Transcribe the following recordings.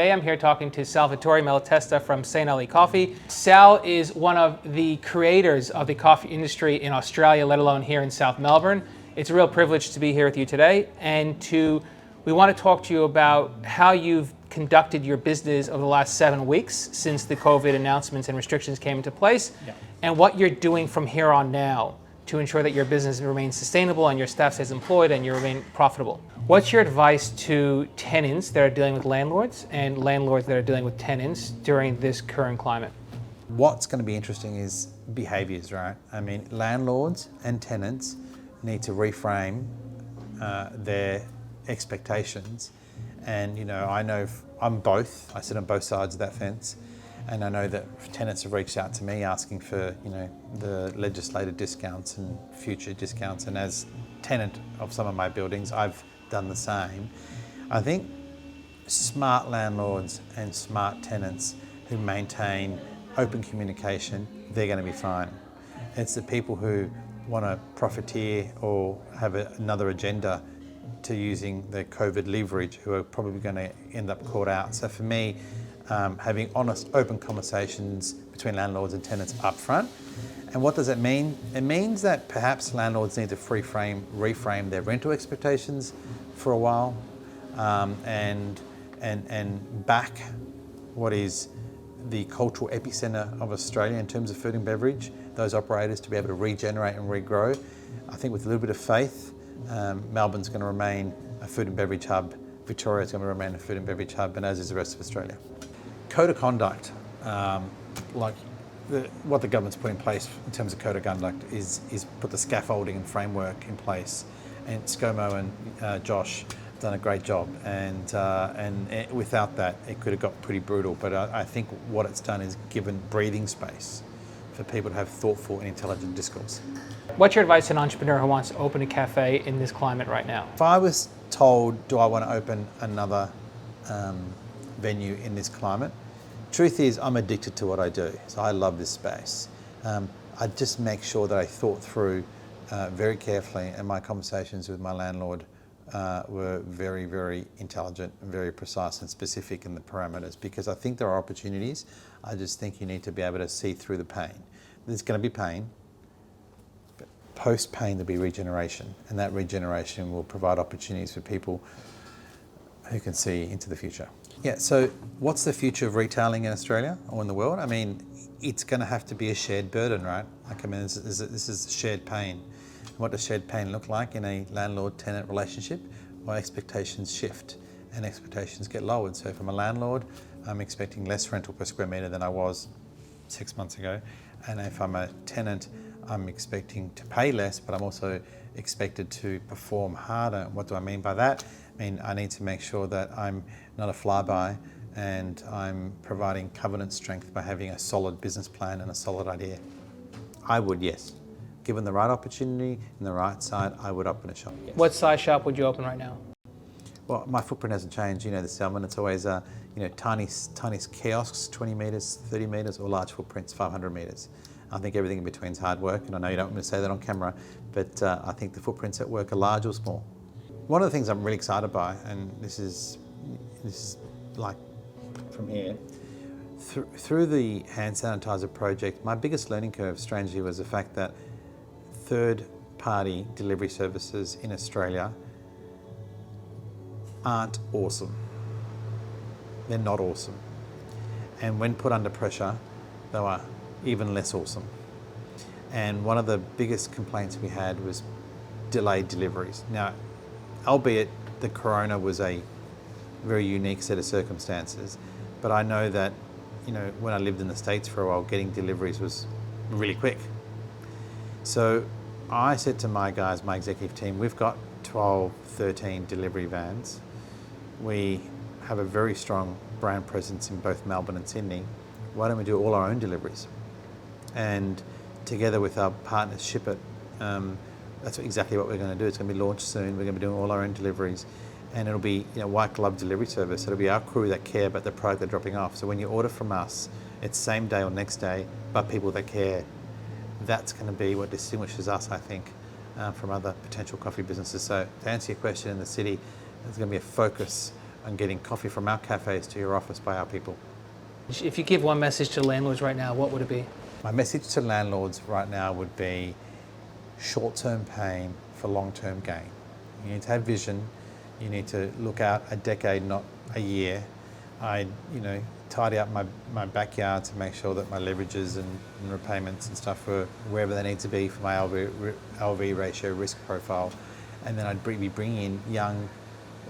Today I'm here talking to Salvatore Malatesta from St. Ali Coffee. Sal is one of the creators of the coffee industry in Australia, let alone here in South Melbourne. It's a real privilege to be here with you today, and we want to talk to you about how you've conducted your business over the last 7 weeks since the COVID announcements and restrictions came into place, and what you're doing from here on now to ensure that your business remains sustainable and your staff stays employed and you remain profitable. What's your advice to tenants that are dealing with landlords and landlords that are dealing with tenants during this current climate? What's going to be interesting is behaviours, right? I mean, landlords and tenants need to reframe their expectations. And, you know, I know I'm both. I sit on both sides of that fence. And I know that tenants have reached out to me asking for, you know, the legislated discounts and future discounts. And as tenant of some of my buildings, I've done the same. I think smart landlords and smart tenants who maintain open communication, they're going to be fine. It's the people who want to profiteer or have another agenda to using the COVID leverage who are probably going to end up caught out. So for me, having honest, open conversations between landlords and tenants up front. And what does it mean? It means that perhaps landlords need to reframe their rental expectations for a while, and back what is the cultural epicenter of Australia in terms of food and beverage, those operators to be able to regenerate and regrow. I think with a little bit of faith, Melbourne's going to remain a food and beverage hub, Victoria's going to remain a food and beverage hub, and as is the rest of Australia. Code of conduct, what the government's put in place in terms of code of conduct is put the scaffolding and framework in place. And ScoMo and Josh have done a great job. And without that, it could have got pretty brutal. But I think what it's done is given breathing space for people to have thoughtful and intelligent discourse. What's your advice to an entrepreneur who wants to open a cafe in this climate right now? If I was told, do I want to open another venue in this climate? Truth is, I'm addicted to what I do, so I love this space. I just make sure that I thought through very carefully, and my conversations with my landlord were very, very intelligent and very precise and specific in the parameters, because I think there are opportunities. I just think you need to be able to see through the pain. There's going to be pain, but post-pain there'll be regeneration, and that regeneration will provide opportunities for people who can see into the future. Yeah, so what's the future of retailing in Australia or in the world? I mean, it's going to have to be a shared burden, right? Like, I mean, this is shared pain. What does shared pain look like in a landlord-tenant relationship? Well, expectations shift and expectations get lowered. So from a landlord, I'm expecting less rental per square metre than I was 6 months ago. And if I'm a tenant, I'm expecting to pay less, but I'm also expected to perform harder. What do I mean by that? I mean, I need to make sure that I'm not a flyby and I'm providing covenant strength by having a solid business plan and a solid idea. I would, yes. Given the right opportunity and the right side, I would open a shop. Yes. What size shop would you open right now? Well, my footprint hasn't changed. You know, the Salmon, it's always tiny kiosks, 20 metres, 30 metres, or large footprints, 500 metres. I think everything in between is hard work, and I know you don't want me to say that on camera, but I think the footprints at work are large or small. One of the things I'm really excited by, and this is like from here, through the hand sanitizer project, my biggest learning curve, strangely, was the fact that third-party delivery services in Australia aren't awesome. They're not awesome. And when put under pressure, they are even less awesome. And one of the biggest complaints we had was delayed deliveries. Now, albeit the corona was a very unique set of circumstances, but I know that, you know, when I lived in the States for a while, getting deliveries was really quick. So I said to my guys, my executive team, we've got 12, 13 delivery vans. We have a very strong brand presence in both Melbourne and Sydney. Why don't we do all our own deliveries? And together with our partners, Ship It, that's exactly what we're going to do. It's going to be launched soon. We're going to be doing all our own deliveries, and it'll be, you know, white glove delivery service. It'll be our crew that care about the product they're dropping off. So when you order from us, it's same day or next day, but people that care. That's going to be what distinguishes us, I think, from other potential coffee businesses. So to answer your question, in the city, there's going to be a focus on getting coffee from our cafes to your office by our people. If you give one message to landlords right now, what would it be? My message to landlords right now would be short-term pain for long-term gain. You need to have vision. You need to look out a decade, not a year. I, tidy up my backyard to make sure that my leverages and repayments and stuff are wherever they need to be for my LV ratio risk profile. And then I'd be bringing in young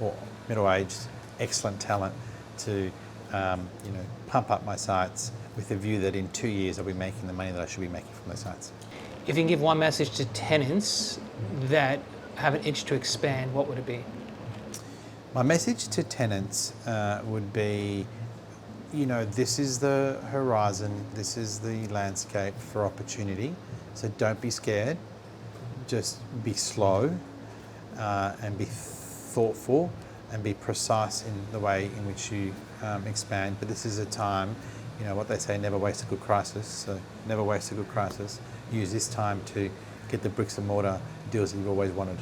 or middle-aged, excellent talent to, pump up my sites with the view that in 2 years I'll be making the money that I should be making from those sites. If you can give one message to tenants that have an itch to expand, what would it be? My message to tenants would be, this is the horizon, this is the landscape for opportunity. So don't be scared, just be slow and be thoughtful and be precise in the way in which you expand. But this is a time, what they say, never waste a good crisis. So never waste a good crisis. Use this time to get the bricks and mortar deals that you've always wanted.